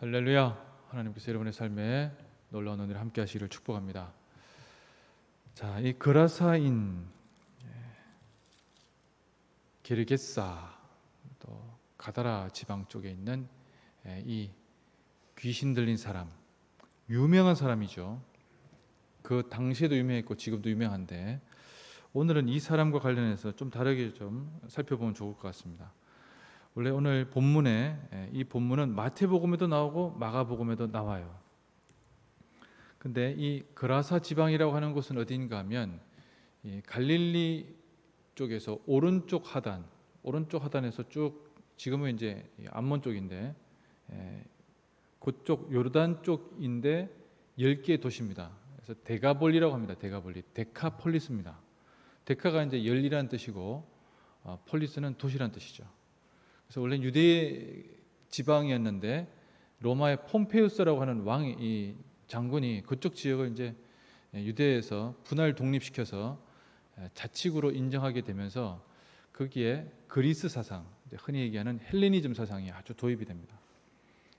할렐루야. 하나님께서 여러분의 삶에 놀라운 은혜를 함께 하시기를 축복합니다. 자, 이 그라사인, 게르게사, 또 가다라 지방 쪽에 있는 이 귀신 들린 사람, 유명한 사람이죠. 그 당시에도 유명했고 지금도 유명한데 오늘은 이 사람과 관련해서 좀 다르게 좀 살펴보면 좋을 것 같습니다. 원래 오늘 본문에 이 본문은 마태복음에도 나오고 마가복음에도 나와요. 근데 이 그라사 지방이라고 하는 곳은 어디인가 하면 이 갈릴리 쪽에서 오른쪽 하단에서 쭉 지금은 이제 암몬 쪽인데 그쪽 요르단 쪽인데 10개의 도시입니다. 그래서 데가볼리라고 합니다. 데가볼리, 데카폴리스입니다. 데카가 이제 10이라는 뜻이고 폴리스는 도시라는 뜻이죠. 그래서 원래 유대 지방이었는데 로마의 폼페우스라고 하는 왕이 이 장군이 그쪽 지역을 이제 유대에서 분할 독립시켜서 자치구로 인정하게 되면서 거기에 그리스 사상, 흔히 얘기하는 헬레니즘 사상이 아주 도입이 됩니다.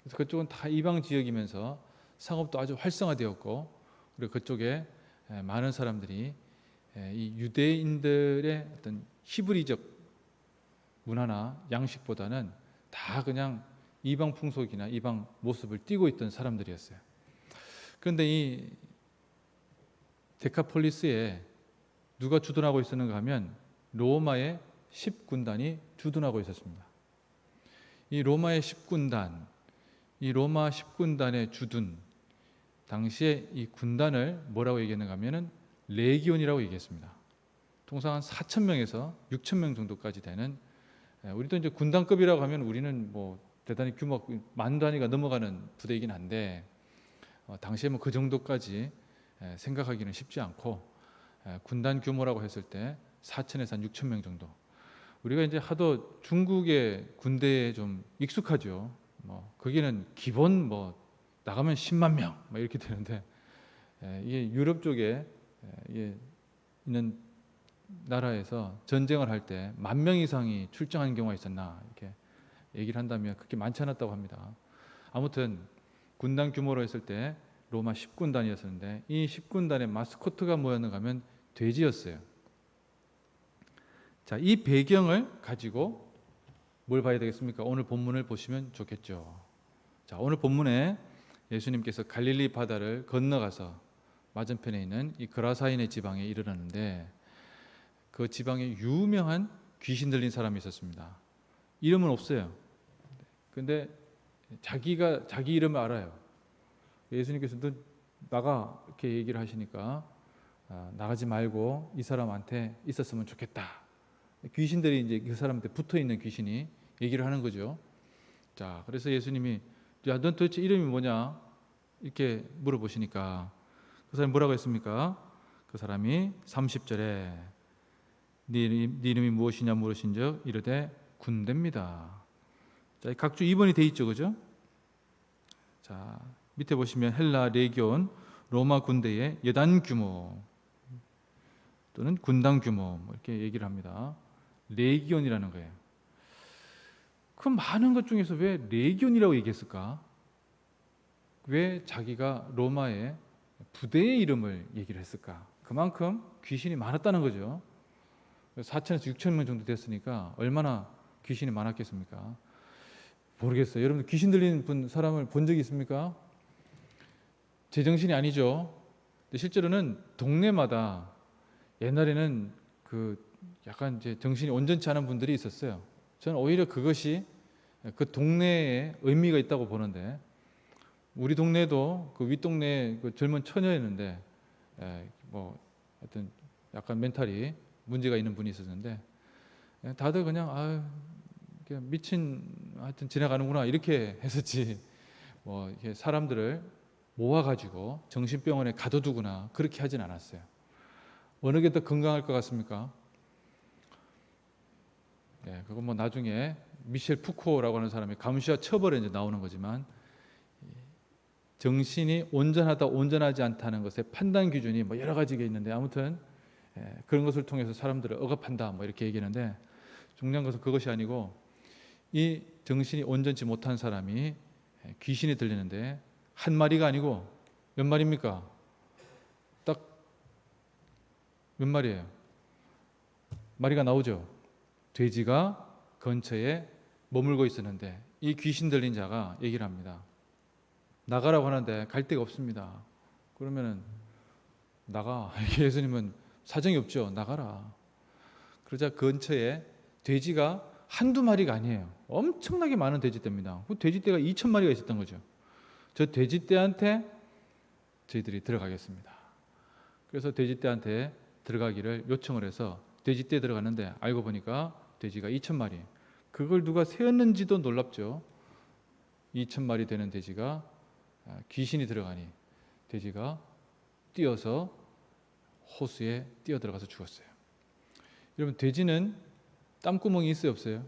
그래서 그쪽은 다 이방 지역이면서 상업도 아주 활성화되었고 그리고 그쪽에 많은 사람들이 이 유대인들의 어떤 히브리적 문화나 양식보다는 다 그냥 이방 풍속이나 이방 모습을 띠고 있던 사람들이었어요. 그런데 이 데카폴리스에 누가 주둔하고 있었는가 하면 로마의 10군단이 주둔하고 있었습니다. 이 로마의 10군단, 이 로마 10군단의 주둔, 당시에 이 군단을 뭐라고 얘기했는가 하면은 레기온이라고 얘기했습니다. 통상 한 4,000명에서 6,000명 정도까지 되는, 우리도 이제 군단급이라고 하면 우리는 뭐 대단히 규모 만 단위가 넘어가는 부대이긴 한데 당시에 뭐 그 정도까지 생각하기는 쉽지 않고 군단 규모라고 했을 때 4,000에서 한 6,000명 정도. 우리가 이제 하도 중국의 군대에 좀 익숙하죠. 뭐 거기는 기본 뭐 나가면 10만 명 막 이렇게 되는데 이게 유럽 쪽에 있는 나라에서 전쟁을 할 때 10,000명 이상이 출정한 경우가 있었나 이렇게 얘기를 한다면 그렇게 많지 않았다고 합니다. 아무튼 군단 규모로 했을 때 로마 10군단이었는데 이 10군단의 마스코트가 뭐였는가 하면 돼지였어요. 자, 이 배경을 가지고 뭘 봐야 되겠습니까? 오늘 본문을 보시면 좋겠죠. 자, 오늘 본문에 예수님께서 갈릴리 바다를 건너가서 맞은편에 있는 이 그라사인의 지방에 이르렀는데 그 지방에 유명한 귀신 들린 사람이 있었습니다. 이름은 없어요. 근데 자기 이름을 알아요. 예수님께서 너 나가 이렇게 얘기를 하시니까 나가지 말고 이 사람한테 있었으면 좋겠다. 귀신들이 이제 그 사람한테 붙어 있는 귀신이 얘기를 하는 거죠. 자, 그래서 예수님이 야, 넌 도대체 이름이 뭐냐? 이렇게 물어보시니까 그 사람이 뭐라고 했습니까? 그 사람이 30절에 네 이름이 무엇이냐 물으신즉 이르되 군대입니다. 자, 각주 2번이 돼 있죠, 그죠? 자, 밑에 보시면 헬라 레기온 로마 군대의 여단 규모 또는 군단 규모 뭐 이렇게 얘기를 합니다. 레기온이라는 거예요. 그 많은 것 중에서 왜 레기온이라고 얘기했을까? 왜 자기가 로마의 부대의 이름을 얘기를 했을까? 그만큼 귀신이 많았다는 거죠. 4,000에서 6,000명 정도 됐으니까 얼마나 귀신이 많았겠습니까? 모르겠어요. 여러분 귀신 들린 사람을 본 적이 있습니까? 제정신이 아니죠. 근데 실제로는 동네마다 옛날에는 그 약간 이제 정신이 온전치 않은 분들이 있었어요. 저는 오히려 그것이 그 동네에 의미가 있다고 보는데 우리 동네도 그 윗동네에 그 젊은 처녀였는데 뭐 하여튼 약간 멘탈이 문제가 있는 분이 있었는데 다들 그냥 미친 하여튼 지나가는구나 이렇게 했었지 뭐 이렇게 사람들을 모아가지고 정신병원에 가둬두거나 그렇게 하진 않았어요. 어느 게 더 건강할 것 같습니까? 그건 뭐 나중에 미셸 푸코라고 하는 사람이 감시와 처벌에 이제 나오는 거지만 정신이 온전하다 온전하지 않다는 것의 판단 기준이 뭐 여러 가지가 있는데 아무튼 그런 것을 통해서 사람들을 억압한다 뭐 이렇게 얘기하는데 중요한 것은 그것이 아니고 이 정신이 온전치 못한 사람이 귀신이 들리는데 한 마리가 아니고 몇 마리입니까? 딱 몇 마리예요? 마리가 나오죠. 돼지가 근처에 머물고 있었는데 이 귀신 들린 자가 얘기를 합니다. 나가라고 하는데 갈 데가 없습니다. 그러면은 나가. 예수님은 사정이 없죠. 나가라. 그러자 근처에 돼지가 한두 마리가 아니에요. 엄청나게 많은 돼지떼입니다. 그 돼지떼가 2,000마리가 있었던 거죠. 저 돼지떼한테 저희들이 들어가겠습니다. 그래서 돼지떼한테 들어가기를 요청을 해서 돼지떼에 들어갔는데 알고 보니까 돼지가 2,000마리. 그걸 누가 세었는지도 놀랍죠. 2,000마리 되는 돼지가 귀신이 들어가니 돼지가 뛰어서 호수에 뛰어 들어가서 죽었어요. 여러분, 돼지는 땀구멍이 있어요, 없어요?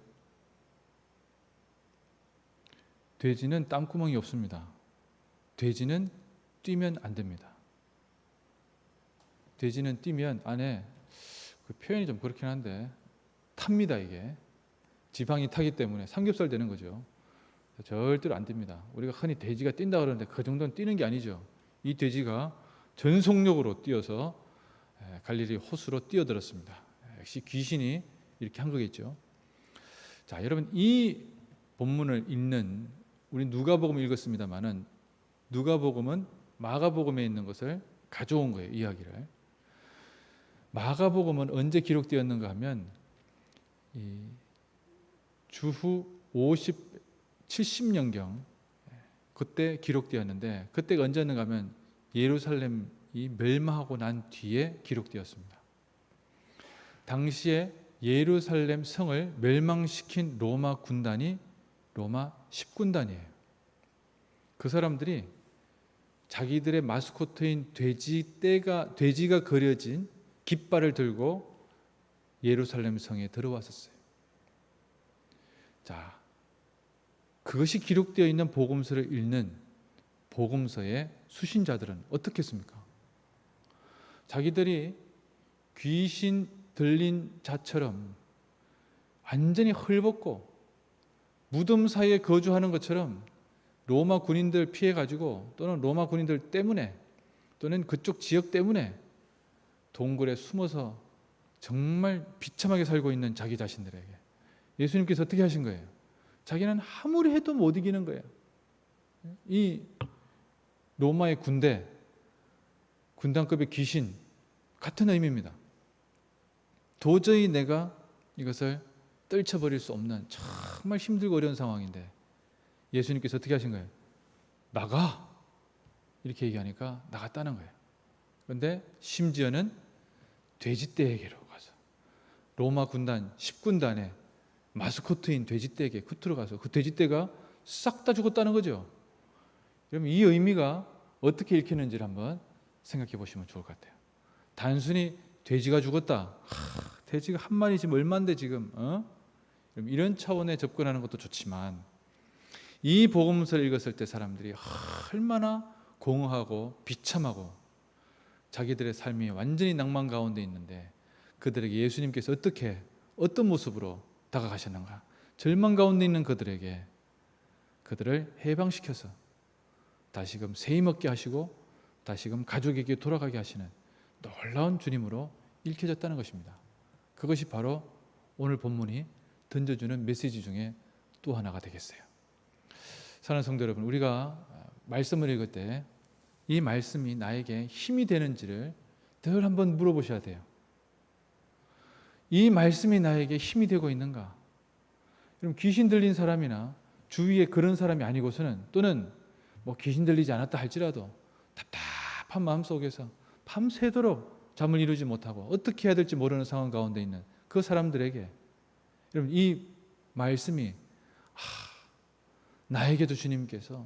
돼지는 땀구멍이 없습니다. 돼지는 뛰면 안 됩니다. 돼지는 뛰면 안에, 그 표현이 좀 그렇긴 한데 탑니다. 이게 지방이 타기 때문에 삼겹살 되는 거죠. 절대로 안 됩니다. 우리가 흔히 돼지가 뛴다 그러는데 그 정도는 뛰는 게 아니죠. 이 돼지가 전속력으로 뛰어서 갈릴리 호수로 뛰어들었습니다. 역시 귀신이 이렇게 한 거겠죠. 자, 여러분, 이 본문을 읽는 우리 누가복음을 읽었습니다만은 누가복음은 마가복음에 있는 것을 가져온 거예요. 이야기를. 마가복음은 언제 기록되었는가 하면 주후 70년경 그때 기록되었는데, 그때가 언제였는가 하면 예루살렘이 멸망하고 난 뒤에 기록되었습니다. 당시에 예루살렘 성을 멸망시킨 로마 군단이 로마 10군단이에요. 그 사람들이 자기들의 마스코트인 돼지가 그려진 깃발을 들고 예루살렘 성에 들어왔었어요. 자, 그것이 기록되어 있는 복음서를 읽는 복음서의 수신자들은 어떻게 했습니까? 자기들이 귀신 들린 자처럼 완전히 헐벗고 무덤 사이에 거주하는 것처럼 로마 군인들 피해가지고, 또는 로마 군인들 때문에, 또는 그쪽 지역 때문에 동굴에 숨어서 정말 비참하게 살고 있는 자기 자신들에게 예수님께서 어떻게 하신 거예요? 자기는 아무리 해도 못 이기는 거예요. 이 로마의 군단급의 귀신 같은 의미입니다. 도저히 내가 이것을 떨쳐버릴 수 없는 정말 힘들고 어려운 상황인데 예수님께서 어떻게 하신 거예요? 나가! 이렇게 얘기하니까 나갔다는 거예요. 그런데 심지어는 돼지떼에게로 가서 로마 군단 10군단의 마스코트인 돼지떼에게 겉으로 가서 그 돼지떼가 싹 다 죽었다는 거죠. 그럼 이 의미가 어떻게 읽히는지를 한번 생각해 보시면 좋을 것 같아요. 단순히 돼지가 죽었다. 돼지가 한 마리 지금 얼마인데 지금 이런 차원에 접근하는 것도 좋지만, 이 복음서를 읽었을 때 사람들이 얼마나 공허하고 비참하고 자기들의 삶이 완전히 낭만 가운데 있는데 그들에게 예수님께서 어떤 모습으로 다가가셨는가. 절망 가운데 있는 그들에게 그들을 해방시켜서 다시금 새 힘 얻게 하시고 다시금 가족에게 돌아가게 하시는 놀라운 주님으로 읽혀졌다는 것입니다. 그것이 바로 오늘 본문이 던져주는 메시지 중에 또 하나가 되겠어요. 사랑하는 성도 여러분, 우리가 말씀을 읽을 때 이 말씀이 나에게 힘이 되는지를 늘 한번 물어보셔야 돼요. 이 말씀이 나에게 힘이 되고 있는가? 그럼 귀신 들린 사람이나 주위에 그런 사람이 아니고서는, 또는 뭐 귀신 들리지 않았다 할지라도 답답한 마음 속에서 밤새도록 잠을 이루지 못하고 어떻게 해야 될지 모르는 상황 가운데 있는 그 사람들에게 여러분, 이 말씀이 나에게도 주님께서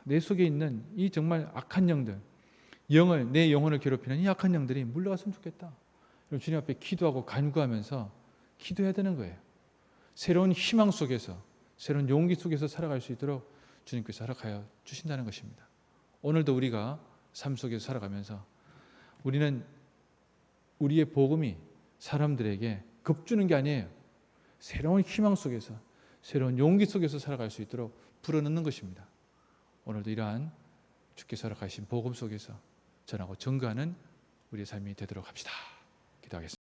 내 속에 있는 이 정말 악한 영들, 내 영혼을 괴롭히는 이 악한 영들이 물러갔으면 좋겠다. 그럼 주님 앞에 기도하고 간구하면서 기도해야 되는 거예요. 새로운 희망 속에서, 새로운 용기 속에서 살아갈 수 있도록 주님께서 허락하여 주신다는 것입니다. 오늘도 우리가 삶 속에서 살아가면서 우리는 우리의 복음이 사람들에게 겁주는 게 아니에요. 새로운 희망 속에서, 새로운 용기 속에서 살아갈 수 있도록 불어넣는 것입니다. 오늘도 이러한 주께서 허락하신 복음 속에서 전하고 증거하는 우리의 삶이 되도록 합시다. 기도하겠습니다.